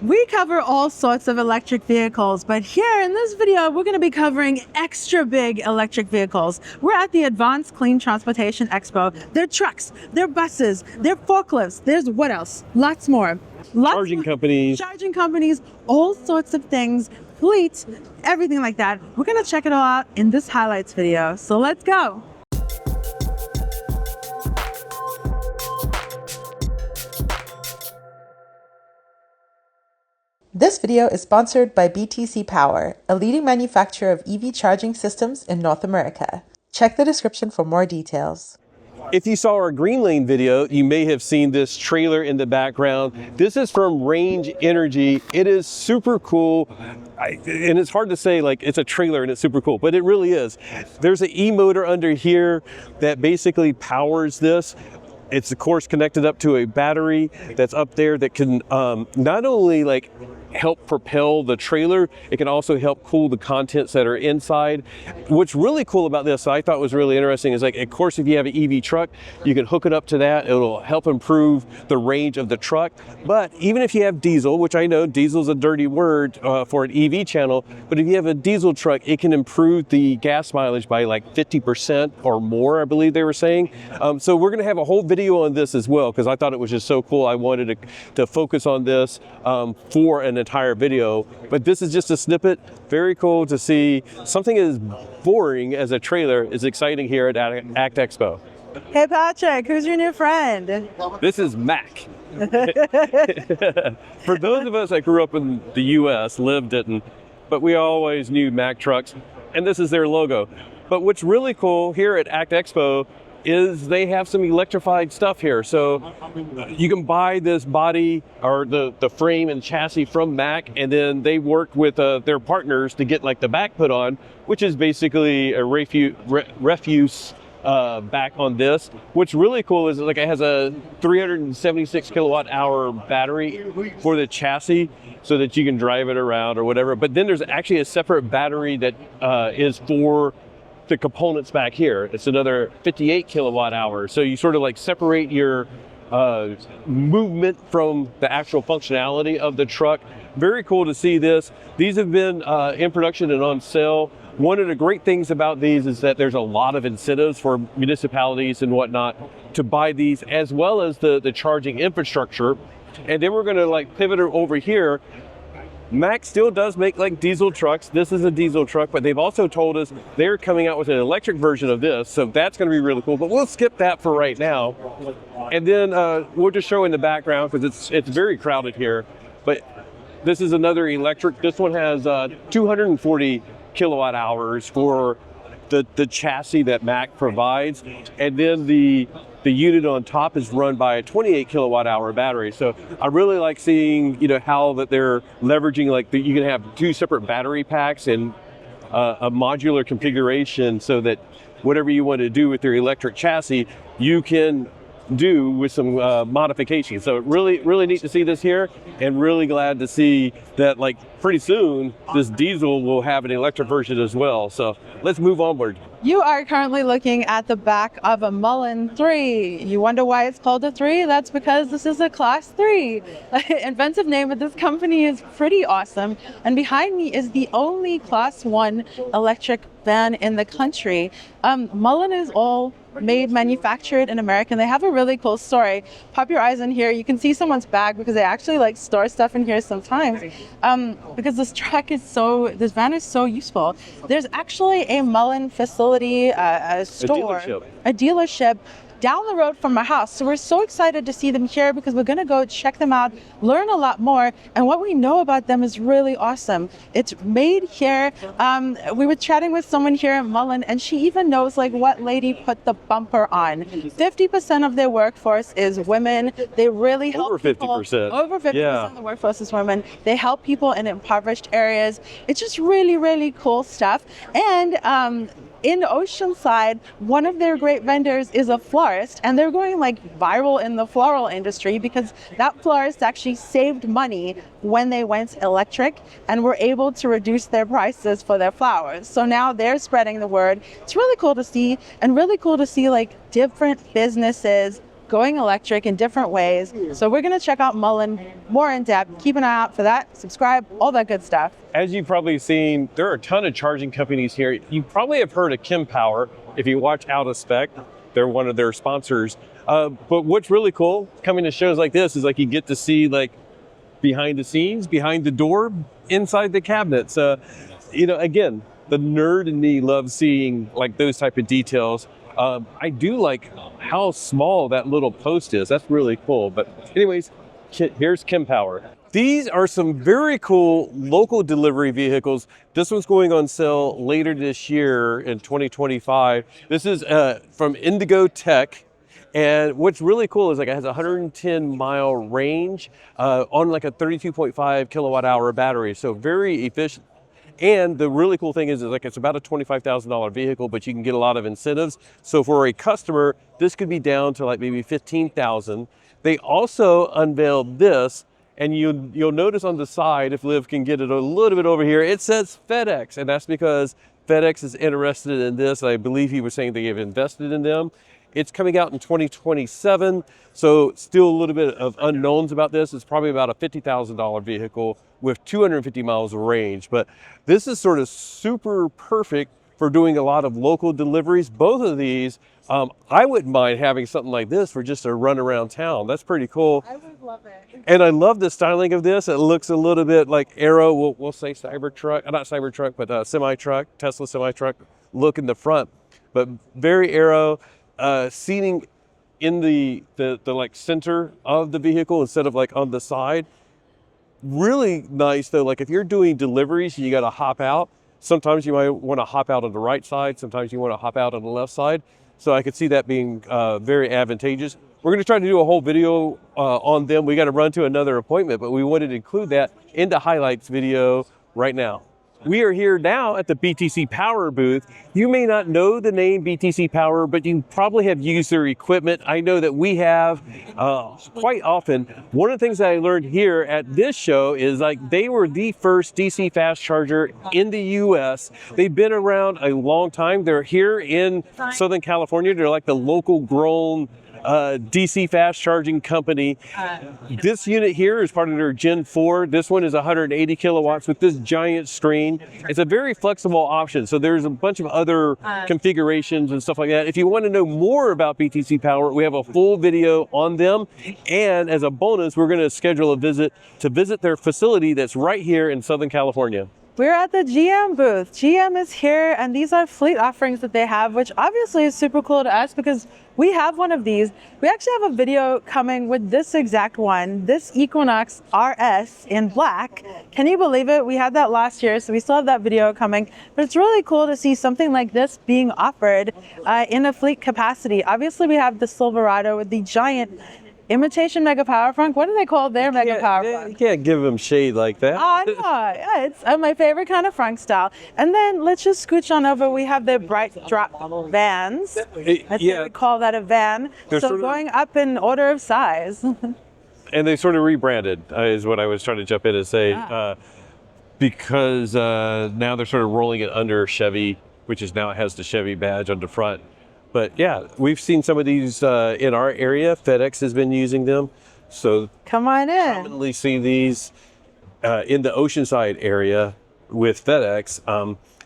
We cover all sorts of electric vehicles, but here in this video, we're going to be covering extra big electric vehicles. We're at the Advanced Clean Transportation Expo. There are trucks, there are buses, there are forklifts, there's what else? Lots more. Charging companies, all sorts of things, fleets, everything like that. We're going to check it all out in this highlights video. So let's go. This video is sponsored by BTC Power, a leading manufacturer of EV charging systems in North America. Check the description for more details. If you saw our Green Lane video, you may have seen this trailer in the background. This is from Range Energy. It is super cool. And it's hard to say like it's a trailer and it's super cool, but it really is. There's an e-motor under here that basically powers this. It's of course connected up to a battery that's up there that can not only like help propel the trailer, it can also help cool the contents that are inside. What's really cool about this, I thought was really interesting, is like, of course, if you have an EV truck, you can hook it up to that. It'll help improve the range of the truck. But even if you have diesel, which I know diesel's a dirty word for an EV channel, but if you have a diesel truck, it can improve the gas mileage by like 50% or more, I believe they were saying. So we're gonna have a whole video on this as well, because I thought it was just so cool. I wanted to focus on this for an entire video, but this is just a snippet. Very cool to see something as boring as a trailer is exciting here at ACT Expo. Hey Patrick, who's your new friend? This is Mack. For those of us that grew up in the US, lived it, but we always knew Mack Trucks, and this is their logo. But what's really cool here at ACT Expo is they have some electrified stuff here. So you can buy this body or the frame and chassis from Mack, and then they work with their partners to get like the back put on, which is basically a refuse back on this. What's really cool is like it has a 376 kilowatt hour battery for the chassis so that you can drive it around or whatever. But then there's actually a separate battery that is for the components back here. It's another 58 kilowatt hours. So you sort of like separate your movement from the actual functionality of the truck. Very cool to see this. These have been in production and on sale. One of the great things about these is that there's a lot of incentives for municipalities and whatnot to buy these, as well as the charging infrastructure. And then we're gonna like pivot over here. Mack still does make like diesel trucks. This is a diesel truck, but they've also told us they're coming out with an electric version of this. So that's gonna be really cool, but we'll skip that for right now. And then we'll just show in the background because it's very crowded here. But this is another electric. This one has 240 kilowatt hours for the chassis that Mack provides. And then the unit on top is run by a 28 kilowatt hour battery. So I really like seeing, how that they're leveraging like you can have two separate battery packs and a modular configuration so that whatever you want to do with your electric chassis, you can do with some modifications. So really, really neat to see this here, and really glad to see that like pretty soon this diesel will have an electric version as well. So let's move onward. You are currently looking at the back of a Mullen 3. You wonder why it's called a 3? That's because this is a Class 3. Inventive name, but this company is pretty awesome. And behind me is the only Class 1 electric van in the country. Mullen is all manufactured in America, and they have a really cool story. Pop your eyes in here. You can see someone's bag because they actually like store stuff in here sometimes. Because this van is so useful. There's actually a Mullen facility, a dealership down the road from my house. So we're so excited to see them here because we're gonna go check them out, learn a lot more, and what we know about them is really awesome. It's made here. We were chatting with someone here at Mullen, and she even knows like what lady put the bumper on. 50% of their workforce is women. They really help over 50%. Over 50% of the workforce is women. They help people in impoverished areas. It's just really, really cool stuff. And in Oceanside, one of their great vendors is a florist, and they're going like viral in the floral industry because that florist actually saved money when they went electric and were able to reduce their prices for their flowers. So now they're spreading the word. It's really cool to see, and really cool to see like different businesses going electric in different ways. So we're going to check out Mullen more in depth. Keep an eye out for that. Subscribe, all that good stuff. As you've probably seen, there are a ton of charging companies here. You probably have heard of Power. If you watch Out of Spec, they're one of their sponsors. But what's really cool coming to shows like this is like you get to see like behind the scenes, behind the door, inside the cabinets. You know, again, the nerd in me loves seeing like those type of details. I do like how small that little post is. That's really cool. But anyways, here's Power. These are some very cool local delivery vehicles. This one's going on sale later this year in 2025. This is from Indigo Tech. And what's really cool is like it has a 110-mile range on like a 32.5 kilowatt hour battery. So very efficient. And the really cool thing is like it's about a $25,000 vehicle, but you can get a lot of incentives. So for a customer, this could be down to like maybe $15,000. They also unveiled this. And you'll notice on the side, if Liv can get it a little bit over here, it says FedEx. And that's because FedEx is interested in this. I believe he was saying they have invested in them. It's coming out in 2027. So still a little bit of unknowns about this. It's probably about a $50,000 vehicle with 250 miles of range. But this is sort of super perfect for doing a lot of local deliveries. Both of these, I wouldn't mind having something like this for just a run around town. That's pretty cool. I would love it. And I love the styling of this. It looks a little bit like Aero, we'll say Cybertruck, not Cybertruck, but semi-truck, Tesla semi-truck look in the front. But very Aero, seating in the like center of the vehicle instead of like on the side. Really nice though, like if you're doing deliveries, you gotta hop out. Sometimes you might want to hop out on the right side. Sometimes you want to hop out on the left side. So I could see that being very advantageous. We're going to try to do a whole video on them. We got to run to another appointment, but we wanted to include that in the highlights video right now. We are here now at the BTC Power booth. You may not know the name BTC Power, but you probably have used their equipment. I know that we have quite often. One of the things that I learned here at this show is like they were the first DC fast charger in the US. They've been around a long time. They're here in Southern California. They're like the local grown DC fast charging company. This unit here is part of their Gen 4. This one is 180 kilowatts with this giant screen. It's a very flexible option. So there's a bunch of other configurations and stuff like that. If you want to know more about BTC Power, we have a full video on them. And as a bonus, we're going to schedule a visit to visit their facility that's right here in Southern California. We're at the GM booth. GM is here, and these are fleet offerings that they have, which obviously is super cool to us because we have one of these. We actually have a video coming with this exact one, this Equinox RS in black. Can you believe it? We had that last year, so we still have that video coming. But it's really cool to see something like this being offered in a fleet capacity. Obviously, we have the Silverado with the giant imitation Mega Power Frunk. What do they call their Mega Power Frunk? You can't give them shade like that. Oh, no. Yeah, it's my favorite kind of frunk style. And then let's just scooch on over. We have the bright drop vans. I think we call that a van. So going up in order of size. And they sort of rebranded, is what I was trying to jump in and say, because now they're sort of rolling it under Chevy, which is now has the Chevy badge on the front. But yeah, we've seen some of these in our area. FedEx has been using them. So come on in. Commonly see these in the Oceanside area with FedEx.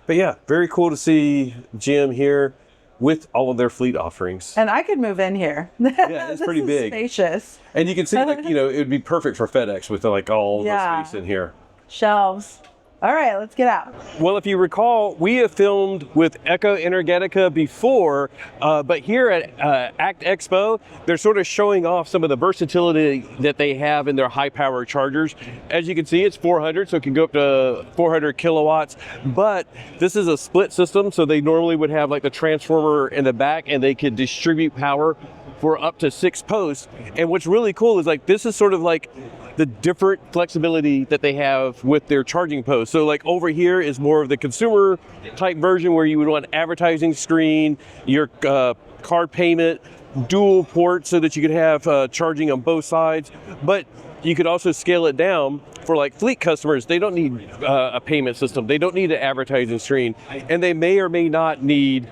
But yeah, very cool to see GM here with all of their fleet offerings. And I could move in here. Yeah, it's pretty big. Spacious. And you can see, like, you know, it would be perfect for FedEx with like all the space in here. Shelves. All right, let's get out. Well, if you recall, we have filmed with Echo Energetica before, but here at ACT Expo, they're sort of showing off some of the versatility that they have in their high-power chargers. As you can see, it's 400, so it can go up to 400 kilowatts, but this is a split system, so they normally would have like the transformer in the back, and they could distribute power for up to 6 posts. And what's really cool is like this is sort of like the different flexibility that they have with their charging posts. So like over here is more of the consumer type version where you would want advertising screen, your card payment, dual port so that you could have charging on both sides. But you could also scale it down for like fleet customers. They don't need a payment system. They don't need an advertising screen. And they may or may not need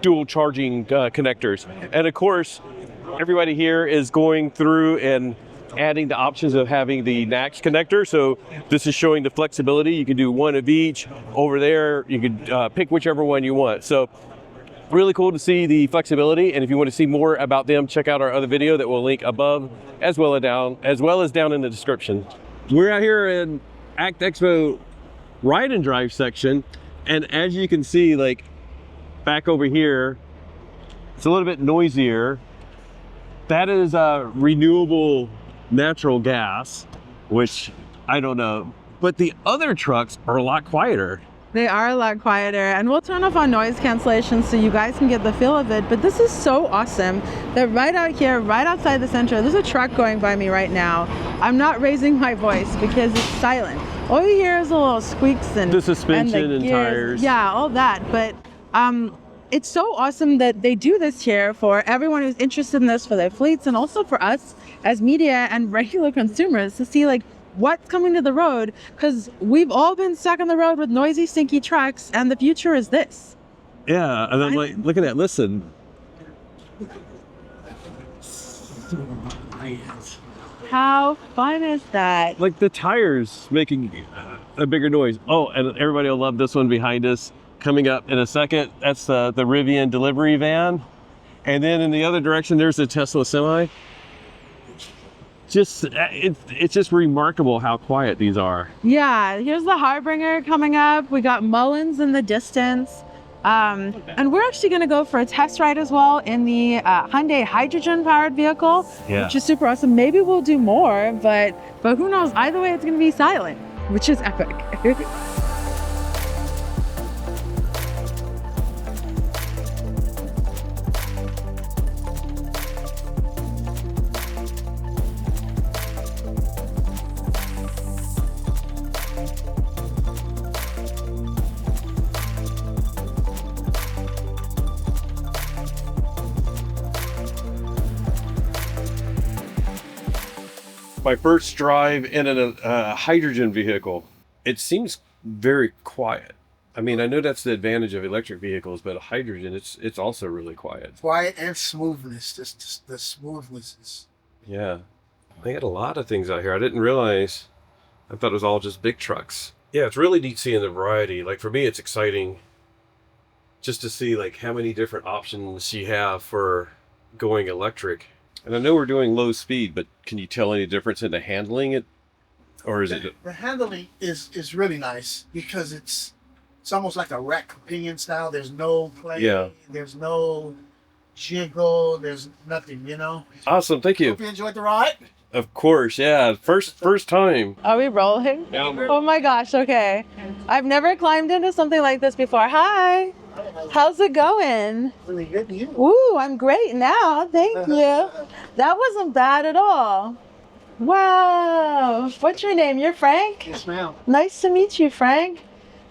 dual charging connectors. And of course, everybody here is going through and adding the options of having the NACS connector. So this is showing the flexibility. You can do one of each. Over there, you can pick whichever one you want. So really cool to see the flexibility. And if you want to see more about them, check out our other video that we'll link above as well as down in the description. We're out here in ACT Expo ride and drive section. And as you can see, like back over here, it's a little bit noisier. That is renewable natural gas, which I don't know. But the other trucks are a lot quieter. They are a lot quieter, and we'll turn off our noise cancellation so you guys can get the feel of it. But this is so awesome that right out here, right outside the center, there's a truck going by me right now. I'm not raising my voice because it's silent. All you hear is a little squeaks and the suspension and gears. tires. Yeah, all that. But it's so awesome that they do this here for everyone who's interested in this, for their fleets, and also for us as media and regular consumers to see like what's coming to the road, because we've all been stuck on the road with noisy, stinky trucks, and the future is this. Yeah, and I'm like, look at that, listen. How fun is that? Like the tires making a bigger noise. Oh, and everybody will love this one behind us. Coming up in a second, that's the Rivian delivery van. And then in the other direction, there's the Tesla Semi. It's just remarkable how quiet these are. Yeah, here's the Harbinger coming up. We got Mullens in the distance. And we're actually going to go for a test ride as well in the Hyundai Hydrogen powered vehicle, which is super awesome. Maybe we'll do more, but who knows? Either way, it's going to be silent, which is epic. My first drive in a hydrogen vehicle. It seems very quiet. I mean, I know that's the advantage of electric vehicles, but hydrogen, it's also really quiet. Quiet and smoothness. Just the smoothness is. Yeah, they got a lot of things out here. I didn't realize. I thought it was all just big trucks. Yeah, it's really neat seeing the variety. Like for me, it's exciting just to see like how many different options you have for going electric. And I know we're doing low speed, but can you tell any difference in the handling it? Or is it? The handling is really nice because it's almost like a rack companion style. There's no play. Yeah. There's no jiggle. There's nothing, you know. Awesome, thank you. Hope you enjoyed the ride. Of course, yeah. First time. Are we rolling? Yeah. Oh my gosh, okay. I've never climbed into something like this before. Hi. How's it going? Really good to you. Ooh, I'm great now. Thank you. That wasn't bad at all. Wow. What's your name? You're Frank? Yes, ma'am. Nice to meet you, Frank.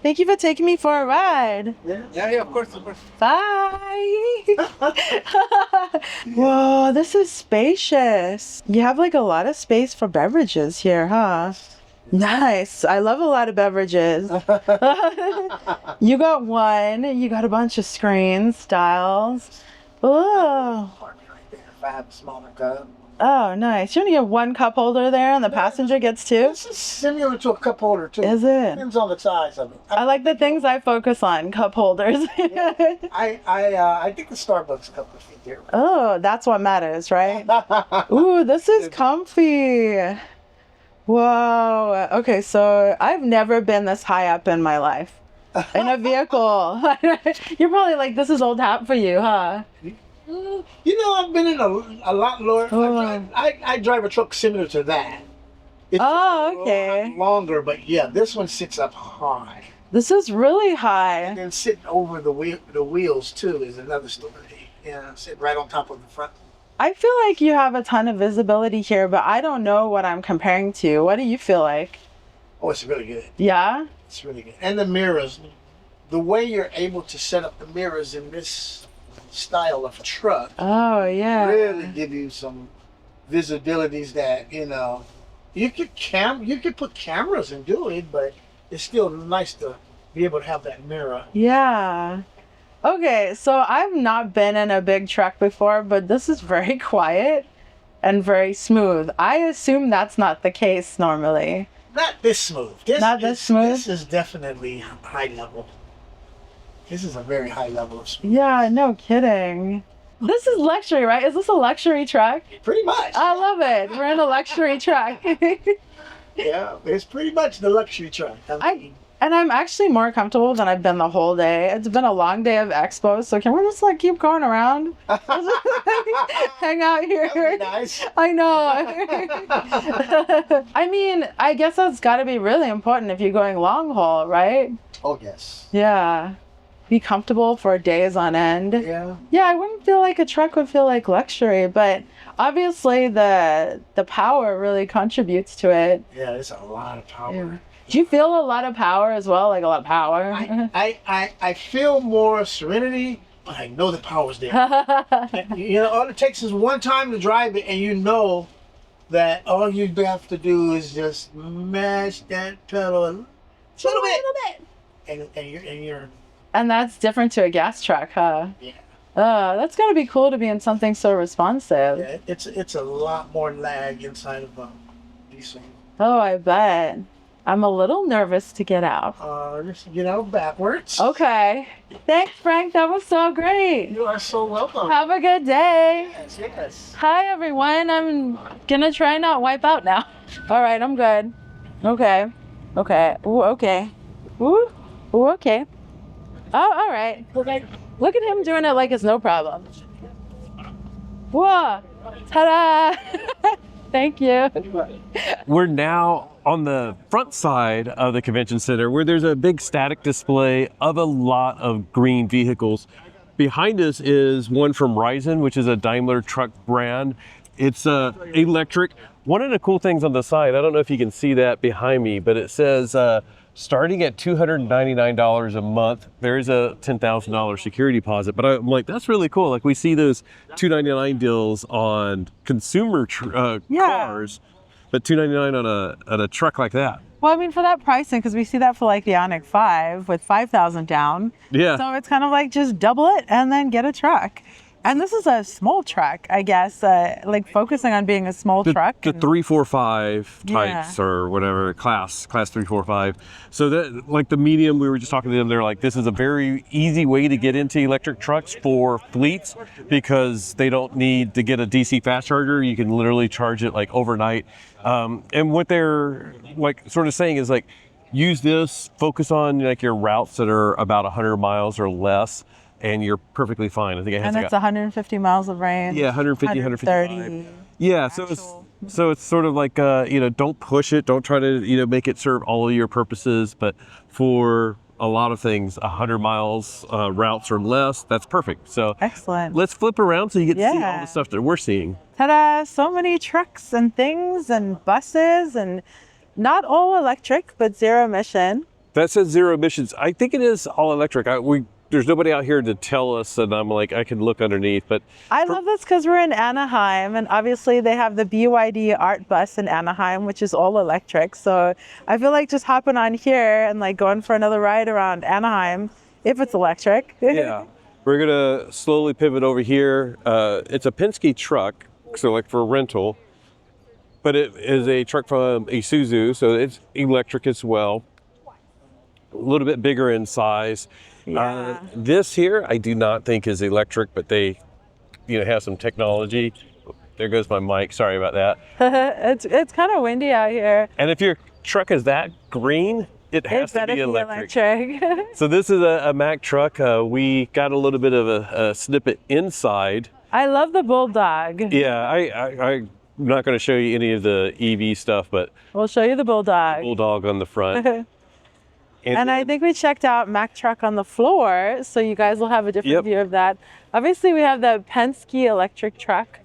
Thank you for taking me for a ride. Yeah, of course. Bye. Whoa, this is spacious. You have like a lot of space for beverages here, huh? Nice. I love a lot of beverages. You got one. You got a bunch of screens, styles. Oh. Right there, 5 smaller cup. Oh, nice. You only have one cup holder there, and the passenger gets two? This is similar to a cup holder too. Is it? Depends on the size of it. I like the things I focus on, cup holders. I think the Starbucks cup is here. Oh, that's what matters, right? Ooh, this is comfy. Whoa. Okay, so I've never been this high up in my life in a vehicle. You're probably like, this is old hat for you, huh? You know, I've been in a lot lower. Oh. I drive a truck similar to that. It's okay. a lot longer, but yeah, this one sits up high. This is really high. And then sitting over the wheels too is another story. Yeah, sitting right on top of the front. I feel like you have a ton of visibility here, but I don't know what I'm comparing to. What do you feel like? Oh, it's really good. Yeah? It's really good. And the mirrors, the way you're able to set up the mirrors in this style of truck, Oh, yeah. really give you some visibilities that, you know, you could put cameras and do it, but it's still nice to be able to have that mirror. Yeah. Okay, so I've not been in a big truck before, but this is very quiet and very smooth. I assume that's not the case normally. Not this smooth. Not this smooth? This is definitely high level. This is a very high level of speed. Yeah, no kidding. This is luxury, right? Is this a luxury truck? Pretty much. I love it. We're in a luxury truck. Yeah, it's pretty much the luxury truck. And I'm actually more comfortable than I've been the whole day. It's been a long day of expos, so can we just like keep going around? Hang out here. That'd be nice. I know. I mean, I guess that's got to be really important if you're going long haul, right? Oh, yes. Yeah. Be comfortable for days on end. Yeah. Yeah, I wouldn't feel like a truck would feel like luxury, but obviously the power really contributes to it. Yeah, it's a lot of power. Yeah. Do you feel a lot of power as well? Like a lot of power? I feel more serenity, but I know the power's there. You know, all it takes is one time to drive it, and you know that all you have to do is just mash that pedal a little bit. And you're And that's different to a gas truck, huh? Yeah. That's gotta be cool to be in something so responsive. Yeah, it's a lot more lag inside of diesel. Oh, I bet. I'm a little nervous to get out. Just get out backwards. Okay. Thanks, Frank. That was so great. You are so welcome. Have a good day. Yes. Hi, everyone. I'm gonna try not wipe out now. All right, I'm good. Okay. Okay. Ooh, okay. Ooh. Ooh, okay. Oh, all right. Look at him doing it like it's no problem. Whoa. Ta-da. Thank you. We're now on the front side of the convention center where there's a big static display of a lot of green vehicles. Behind us is one from Ryzen, which is a Daimler truck brand. It's electric. One of the cool things on the side, I don't know if you can see that behind me, but it says starting at $299 a month, there is a $10,000 security deposit. But I'm like, that's really cool. Like we see those $299 deals on consumer cars, but $299 on a truck like that. Well, I mean, for that pricing, because we see that for like the Ioniq 5 with 5,000 down. Yeah. So it's kind of like just double it and then get a truck. And this is a small truck, I guess, like focusing on being a small truck. The 345 types Yeah. or whatever, class 345. So that, like the medium, we were just talking to them, they're like, this is a very easy way to get into electric trucks for fleets because they don't need to get a DC fast charger. You can literally charge it like overnight. And what they're like sort of saying is like, use this, focus on like your routes that are about 100 miles or less, and you're perfectly fine. I think it has And it's 150 miles of range. yeah, 150, 155. Yeah, so it's sort of like don't push it, don't try to make it serve all of your purposes, but for a lot of things, 100 miles routes or less, that's perfect. So Excellent. let's flip around so you get to see all Yeah. the stuff that we're seeing. Ta-da! So many trucks and things and buses, and not all electric, but zero emission. That says zero emissions. I think it is all electric. There's nobody out here to tell us, and I'm like, I can look underneath, but I love this because we're in Anaheim, and obviously they have the BYD Art Bus in Anaheim, which is all electric. So I feel like just hopping on here and like going for another ride around Anaheim, if it's electric. yeah, we're gonna slowly pivot over here. It's a Penske truck, so like for rental, but it is a truck from Isuzu, so it's electric as well. A little bit bigger in size. Yeah. This here, I do not think is electric, but they, have some technology. There goes my mic. Sorry about that. It's kind of windy out here. And if your truck is that green, it has to better be electric. electric. So this is a Mack truck. We got a little bit of a snippet inside. I love the Bulldog. Yeah, I'm not going to show you any of the EV stuff, but We'll show you the Bulldog. Bulldog on the front. And I think we checked out Mack Truck on the floor, so you guys will have a different view of that. Obviously, we have the Penske electric truck,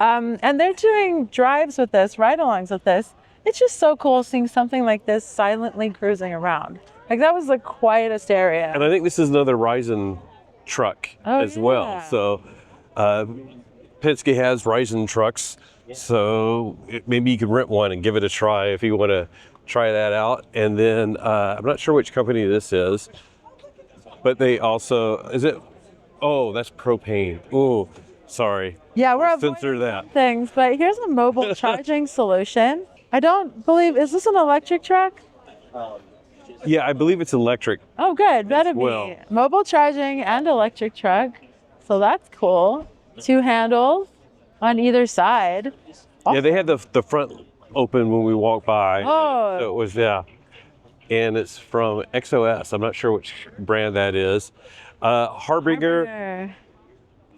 and they're doing drives with this, ride-alongs with this. It's just so cool seeing something like this silently cruising around. Like, that was the quietest area. And I think this is another Ryzen truck as well. So Penske has Ryzen trucks, so maybe you could rent one and give it a try if you want to try that out. And then I'm not sure which company this is, but they also, is it Oh, that's propane. Oh, sorry. Yeah, we're Censor avoiding that. things, but here's a mobile charging solution. I don't believe, is this an electric truck? Yeah, I believe it's electric. Oh, good. Better well. be. Mobile charging and electric truck. So that's cool. 2 handles on either side. Yeah, they had the front open when we walked by. Oh. So it was, yeah. And it's from XOS. I'm not sure which brand that is. Harbinger.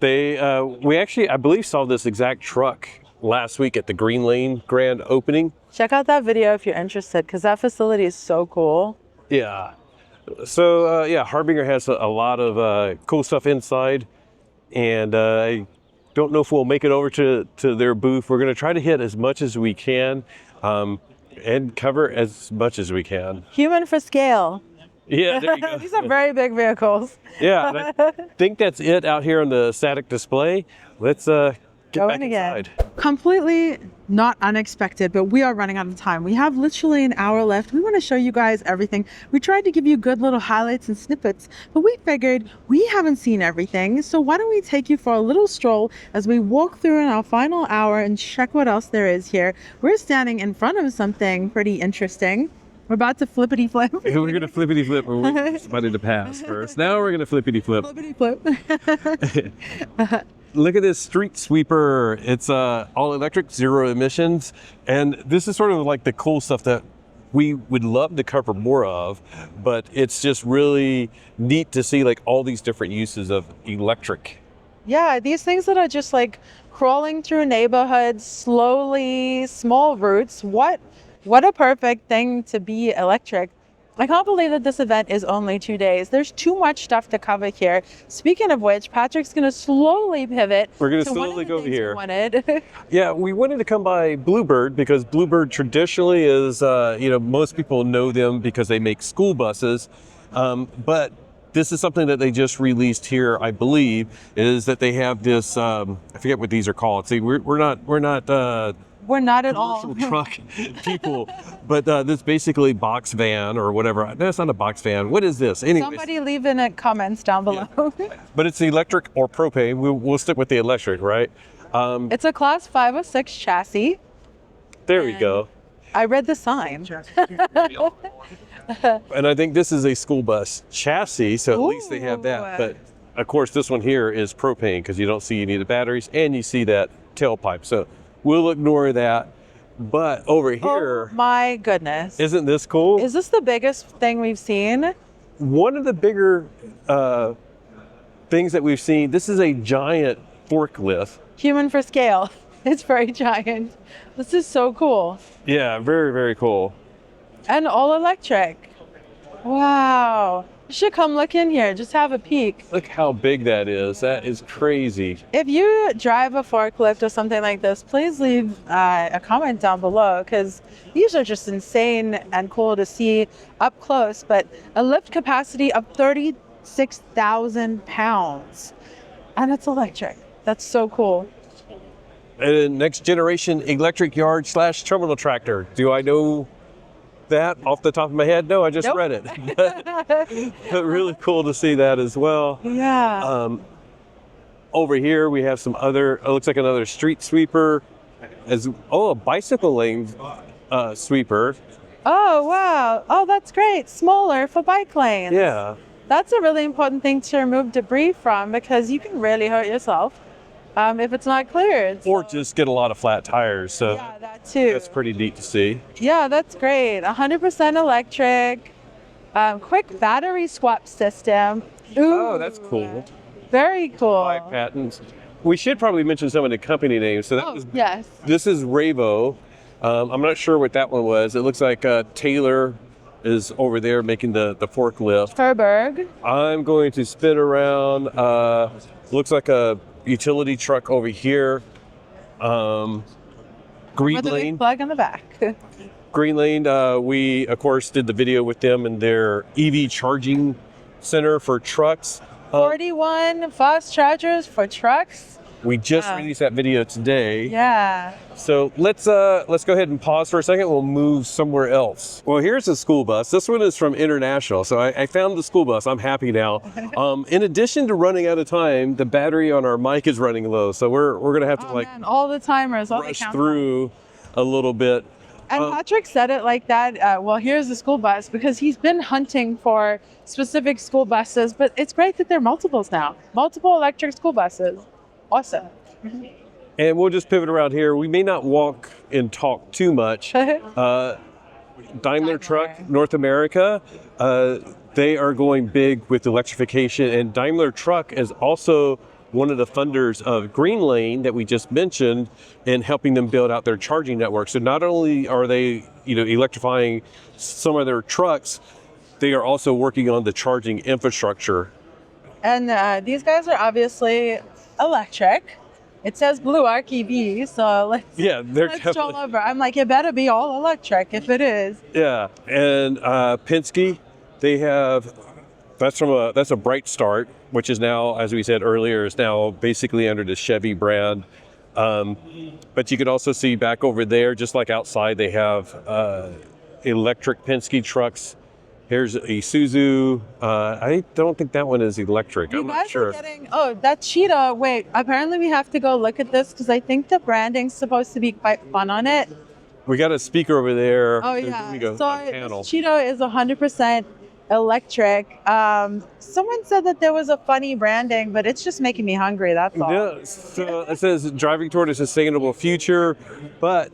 We actually, I believe, saw this exact truck last week at the Green Lane grand opening. Check out that video if you're interested, because that facility is so cool. Yeah. So, yeah, Harbinger has a lot of cool stuff inside. And I don't know if we'll make it over to their booth. We're going to try to hit as much as we can and cover as much as we can. Human for scale. Yeah, there you go. These are very big vehicles. Yeah, and I think that's it out here on the static display. Let's get back inside. Completely not unexpected, but we are running out of time. We have literally an hour left. We want to show you guys everything. We tried to give you good little highlights and snippets, but we figured we haven't seen everything. So why don't we take you for a little stroll as we walk through in our final hour and check what else there is here. We're standing in front of something pretty interesting. We're about to flippity flip. We're going to flippity flip. We're waiting for somebody to pass first. Now we're going to flippity flip. Flippity flip. Look at this street sweeper. It's all electric, 0 emissions. And this is sort of like the cool stuff that we would love to cover more of, but it's just really neat to see like all these different uses of electric. Yeah, these things that are just like crawling through neighborhoods, slowly, small routes. What a perfect thing to be electric. I can't believe that this event is only 2 days. There's too much stuff to cover here. Speaking of which, Patrick's going to slowly pivot. We're going to to slowly go over here. Wanted. Yeah, we wanted to come by Bluebird because Bluebird traditionally is, most people know them because they make school buses. But this is something that they just released here, I believe, is that they have this, I forget what these are called. See, we're not We're not at all commercial truck people, but this basically box van or whatever. No, it's not a box van. What is this? Anyways. Somebody leave in the comments down below. Yeah. But it's electric or propane. We'll stick with the electric, right? It's a class 506 chassis. There we go. I read the sign. And I think this is a school bus chassis, so at least they have that. But of course, this one here is propane because you don't see any of the batteries and you see that tailpipe. So we'll ignore that. But over here, oh my goodness. Isn't this cool? Is this the biggest thing we've seen? One of the bigger things that we've seen, this is a giant forklift. Human for scale. It's very giant. This is so cool. Yeah, very, very cool. And all electric. Wow. You should come look in here. Just have a peek. Look how big that is. That is crazy. If you drive a forklift or something like this, please leave a comment down below because these are just insane and cool to see up close. But a lift capacity of 36,000 pounds. And it's electric. That's so cool. And next generation electric yard / terminal tractor. Do I know that off the top of my head? No, I just read it. But really cool to see that as well. Yeah. Over here we have some other, it looks like another street sweeper. A bicycle lane sweeper. Oh, wow. Oh, that's great. Smaller for bike lanes. Yeah. That's a really important thing to remove debris from because you can really hurt yourself if it's not cleared. Or just get a lot of flat tires. So yeah, that too. That's pretty neat to see. Yeah, that's great. 100% electric. Quick battery swap system. Ooh, oh, that's cool. Very cool. 5 patents. We should probably mention some of the company names. So yes. This is Ravo. I'm not sure what that one was. It looks like Taylor is over there making the forklift. Herberg. I'm going to spin around. Looks like a utility truck over here. Green With the Lane. big plug in the back. Green Lane, we of course did the video with them and their EV charging center for trucks. 41 fast chargers for trucks. We just released that video today. Yeah. So let's go ahead and pause for a second. We'll move somewhere else. Well, here's a school bus. This one is from International. So I found the school bus. I'm happy now. In addition to running out of time, the battery on our mic is running low. So we're gonna have to all the timers, all the rush countdowns. through a little bit. And Patrick said it like that. Well, here's the school bus, because he's been hunting for specific school buses. But it's great that there are multiples now. Multiple electric school buses. Awesome. And we'll just pivot around here. We may not walk and talk too much. Daimler Truck North America, they are going big with electrification, and Daimler Truck is also one of the funders of Green Lane that we just mentioned, and helping them build out their charging network. So not only are they, electrifying some of their trucks, they are also working on the charging infrastructure. And these guys are obviously electric. It says Blue Arc EV, so let's stroll over. I'm like, it better be all electric if it is. Yeah, and Penske, they have, that's a Bright Start, which is now, as we said earlier, is now basically under the Chevy brand. But you can also see back over there, just like outside, they have electric Penske trucks. Here's a Isuzu. I don't think that one is electric. I'm not sure. That Cheetah. Wait, apparently we have to go look at this because I think the branding's supposed to be quite fun on it. We got a speaker over there. Oh, yeah. Panel. This Cheetah is 100% electric. Someone said that there was a funny branding, but it's just making me hungry, that's all. Yeah, so it says driving toward a sustainable future, but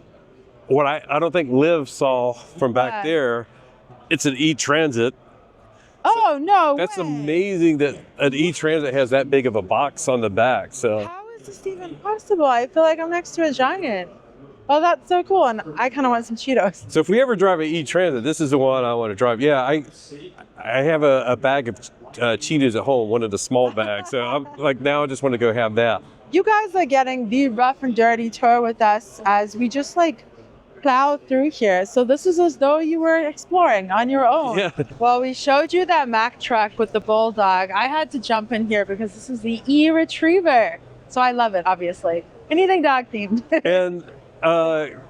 what I don't think Liv saw from back there, it's an e-Transit. Oh, no That's way. Amazing that an e-Transit has that big of a box on the back. So how is this even possible? I feel like I'm next to a giant. Oh, that's so cool, and I kind of want some Cheetos. So if we ever drive an e-Transit, this is the one I want to drive. Yeah, I have a bag of Cheetos at home, one of the small bags. So I'm like, now I just want to go have that. You guys are getting the rough and dirty tour with us as we just plow through here. So this is as though you were exploring on your own. Yeah. Well, we showed you that Mack truck with the bulldog. I had to jump in here because this is the e-Retriever. So I love it, obviously. Anything dog themed. And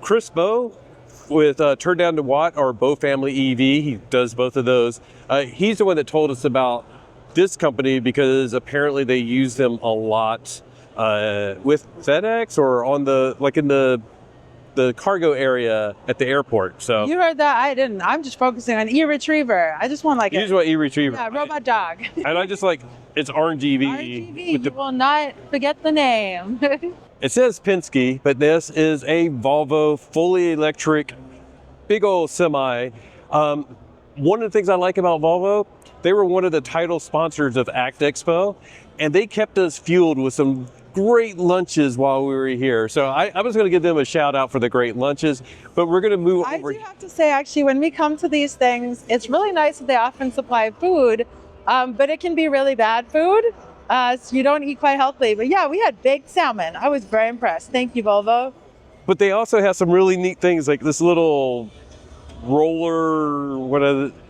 Chris Bowe with Turn Down to Watt, or Bowe Family EV, he does both of those. He's the one that told us about this company because apparently they use them a lot with FedEx or on in the cargo area at the airport. So you heard that? I didn't. I'm just focusing on e-Retriever. I just want you just want e-Retriever. Yeah, robot dog. And I just it's RGB. RGB. You will not forget the name. It says Penske, but this is a Volvo fully electric, big old semi. One of the things I like about Volvo, they were one of the title sponsors of ACT Expo, and they kept us fueled with some great lunches while we were here. So I was going to give them a shout out for the great lunches, but we're going to move over. I do have to say, actually, when we come to these things, it's really nice that they often supply food, but it can be really bad food. So you don't eat quite healthily. But yeah, we had baked salmon. I was very impressed. Thank you, Volvo. But they also have some really neat things like this little roller,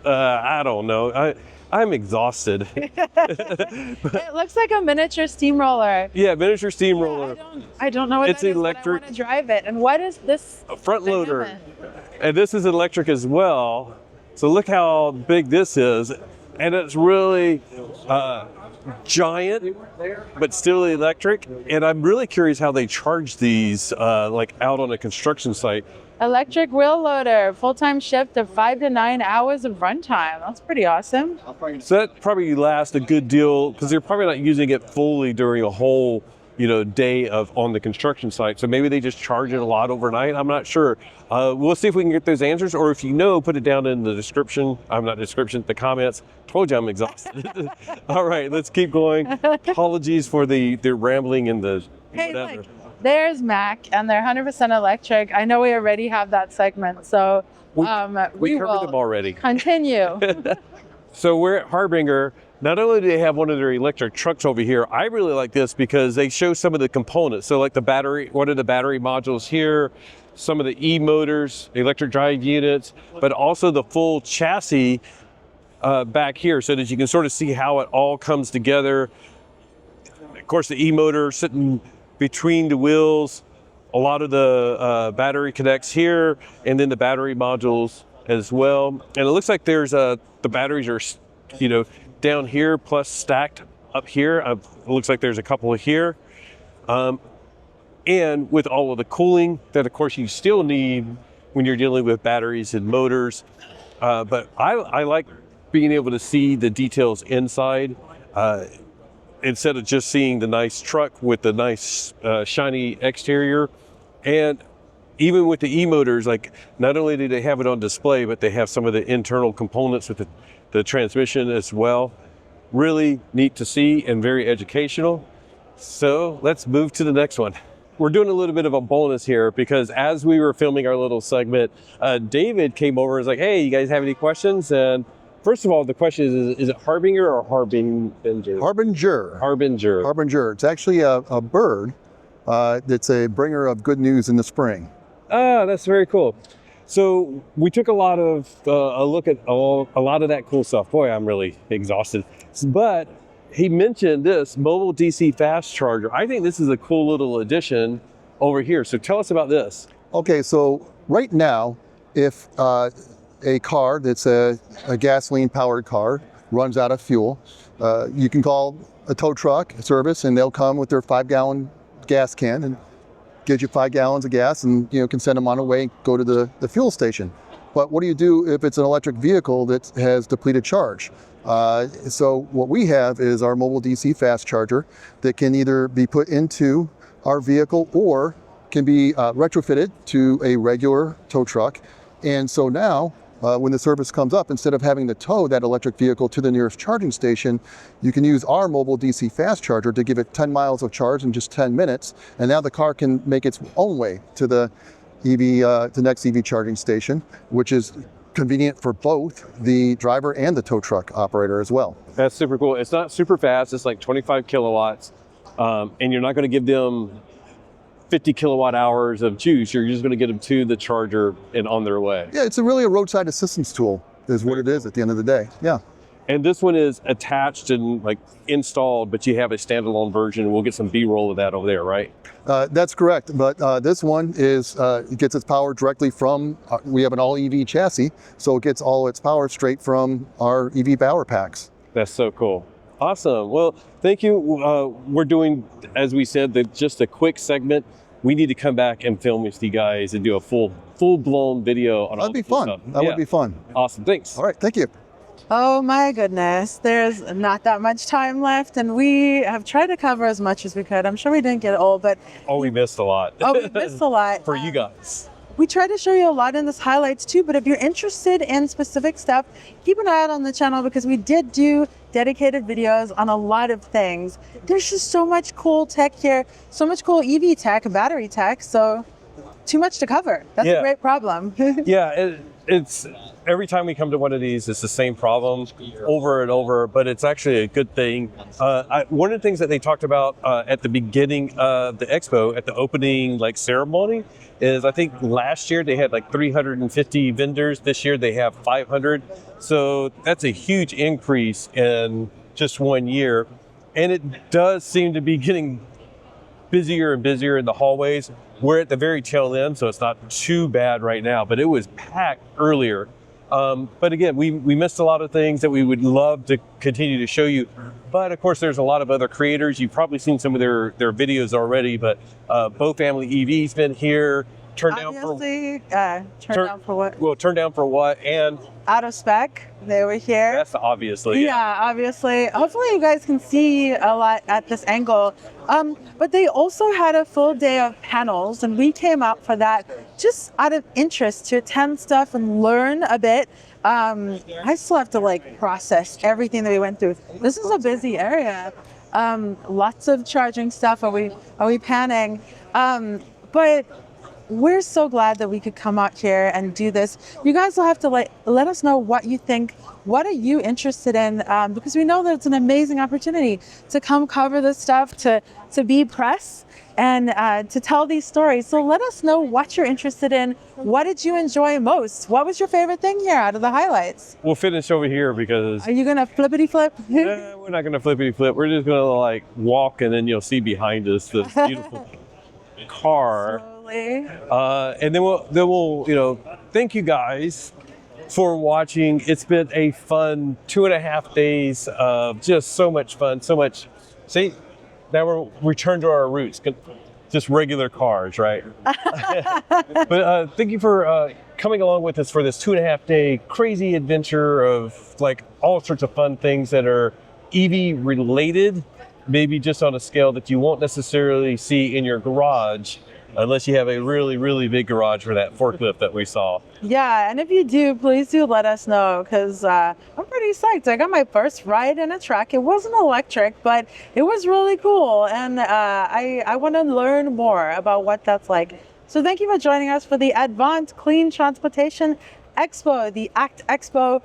I don't know. I'm exhausted. It looks like a miniature steamroller. Yeah, miniature steamroller. Yeah, I don't know what it's that is, electric. but I want to drive it. And what is this? A front loader. And this is electric as well. So look how big this is. And it's really giant, but still electric. And I'm really curious how they charge these out on a construction site. Electric wheel loader, full-time shift of 5 to 9 hours of runtime. That's pretty awesome. So that probably lasts a good deal because they're probably not using it fully during a whole, day on the construction site. So maybe they just charge it a lot overnight. I'm not sure. We'll see if we can get those answers, or if you know, put it down in the the comments. Told you I'm exhausted. All right, let's keep going. Apologies for the rambling and the whatever. Look, there's Mack, and they're 100% electric. I know we already have that segment, so we covered them already. Continue. So we're at Harbinger. Not only do they have one of their electric trucks over here, I really like this because they show some of the components. So like the battery, one of the battery modules here, some of the e-motors, electric drive units, but also the full chassis back here so that you can sort of see how it all comes together. Of course, the e-motor sitting between the wheels, a lot of the battery connects here, and then the battery modules as well. And it looks like there's the batteries are, you know, down here plus stacked up here. It looks like there's a couple here. And with all of the cooling that, of course, you still need when you're dealing with batteries and motors. But I like being able to see the details inside instead of just seeing the nice truck with the nice shiny exterior. And even with the e-motors, like not only do they have it on display, but they have some of the internal components with the transmission as well. Really neat to see and very educational. So let's move to the next one. We're doing a little bit of a bonus here because as we were filming our little segment, David came over and was like, hey, you guys have any questions? And first of all, the question is it Harbinger or Harbinger? Harbinger. Harbinger. Harbinger. It's actually a bird that's a bringer of good news in the spring. Ah, that's very cool. So we took a lot of a look at a lot of that cool stuff. Boy, I'm really exhausted. But he mentioned this mobile DC fast charger. I think this is a cool little addition over here. So tell us about this. Okay, so right now, if a car that's a gasoline powered car runs out of fuel, you can call a tow truck service and they'll come with their 5-gallon gas can and get you 5 gallons of gas and can send them on the way, go to the fuel station. But what do you do if it's an electric vehicle that has depleted charge? So what we have is our mobile DC fast charger that can either be put into our vehicle or can be retrofitted to a regular tow truck. And so now, when the service comes up, instead of having to tow that electric vehicle to the nearest charging station, you can use our mobile DC fast charger to give it 10 miles of charge in just 10 minutes. And now the car can make its own way to the next EV charging station, which is convenient for both the driver and the tow truck operator as well. That's super cool. It's not super fast. It's like 25 kilowatts. And you're not going to give them 50 kilowatt hours of juice. You're just going to get them to the charger and on their way. Yeah, it's really a roadside assistance tool is what it is at the end of the day. Yeah. And this one is attached and like installed, but you have a standalone version. We'll get some B-roll of that over there, right? That's correct. But this one it gets its power directly from, we have an all EV chassis. So it gets all its power straight from our EV power packs. That's so cool. Awesome. Well, thank you. We're doing, as we said, just a quick segment. We need to come back and film with you guys and do a full-blown video on all the cool stuff. That would be fun. Awesome. Thanks. All right. Thank you. Oh my goodness, there's not that much time left, and we have tried to cover as much as we could. I'm sure we didn't get it all, but we missed a lot. we missed a lot for you guys. We try to show you a lot in this highlights too, but if you're interested in specific stuff, keep an eye out on the channel because we did do dedicated videos on a lot of things. There's just so much cool tech here, so much cool EV tech, battery tech, so too much to cover. That's a great problem. Yeah, it's every time we come to one of these, it's the same problem over and over, but it's actually a good thing. One of the things that they talked about at the beginning of the expo, at the opening ceremony, is I think last year they had 350 vendors. This year they have 500. So that's a huge increase in just 1 year. And it does seem to be getting busier and busier in the hallways. We're at the very tail end, so it's not too bad right now, but it was packed earlier. But again, we missed a lot of things that we would love to continue to show you. But of course, there's a lot of other creators. You've probably seen some of their videos already, but Bow Family EV's been here. Turned down for what? Well, turned down for what? And out of spec, they were here. That's obviously. Yeah, obviously. Hopefully you guys can see a lot at this angle. But they also had a full day of panels, and we came out for that just out of interest to attend stuff and learn a bit. I still have to process everything that we went through. This is a busy area. Lots of charging stuff. Are we panning? But we're so glad that we could come out here and do this. You guys will have to let us know what you think. What are you interested in? Because we know that it's an amazing opportunity to come cover this stuff, to be press, and to tell these stories. So let us know what you're interested in. What did you enjoy most? What was your favorite thing here out of the highlights? We'll finish over here because... Are you going to flippity flip? We're not going to flippity flip. We're just going to walk, and then you'll see behind us this beautiful car. So Definitely. And then we'll thank you guys for watching. It's been a fun 2.5 days of just so much fun, so much. See, now we're returned to our roots, just regular cars, right? But thank you for coming along with us for this 2.5 day crazy adventure of like all sorts of fun things that are EV related, maybe just on a scale that you won't necessarily see in your garage unless you have a really, really big garage for that forklift that we saw. Yeah, and if you do, please do let us know, because I'm pretty psyched. I got my first ride in a truck. It wasn't electric, but it was really cool, and I want to learn more about what that's like. So thank you for joining us for the Advanced Clean Transportation Expo, the ACT Expo.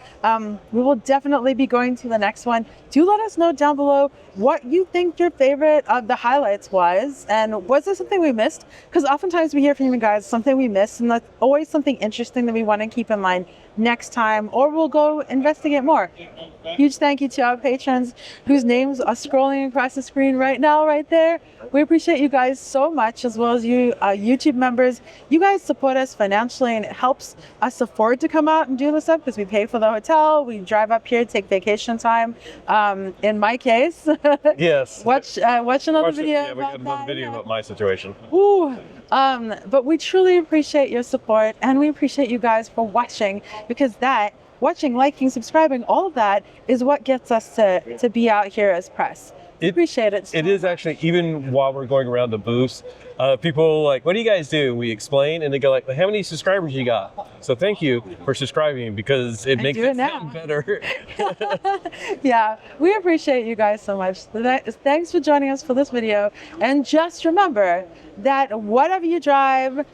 We will definitely be going to the next one. Do let us know down below what you think your favorite of the highlights was, and was there something we missed? Because oftentimes we hear from you guys something we missed, and that's always something interesting that we want to keep in mind next time, or we'll go investigate more. Huge thank you to our patrons whose names are scrolling across the screen right now, right there. We appreciate you guys so much, as well as you YouTube members. You guys support us financially, and it helps us afford to come out and do this stuff because we pay for the hotel, we drive up here, take vacation time. In my case, yes. watch another video. Yeah, we got another video about my situation. Ooh. But we truly appreciate your support, and we appreciate you guys for watching, because watching, liking, subscribing, all of that is what gets us to be out here as press. Appreciate it. It is actually, even while we're going around the booths, people are like, what do you guys do? We explain, and they go like, how many subscribers you got? So thank you for subscribing, because it makes it sound better. Yeah, we appreciate you guys so much. Thanks for joining us for this video. And just remember that whatever you drive,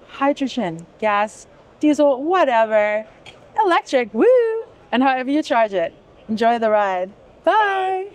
hydrogen, gas, diesel, whatever, electric, woo, and however you charge it, enjoy the ride. Bye.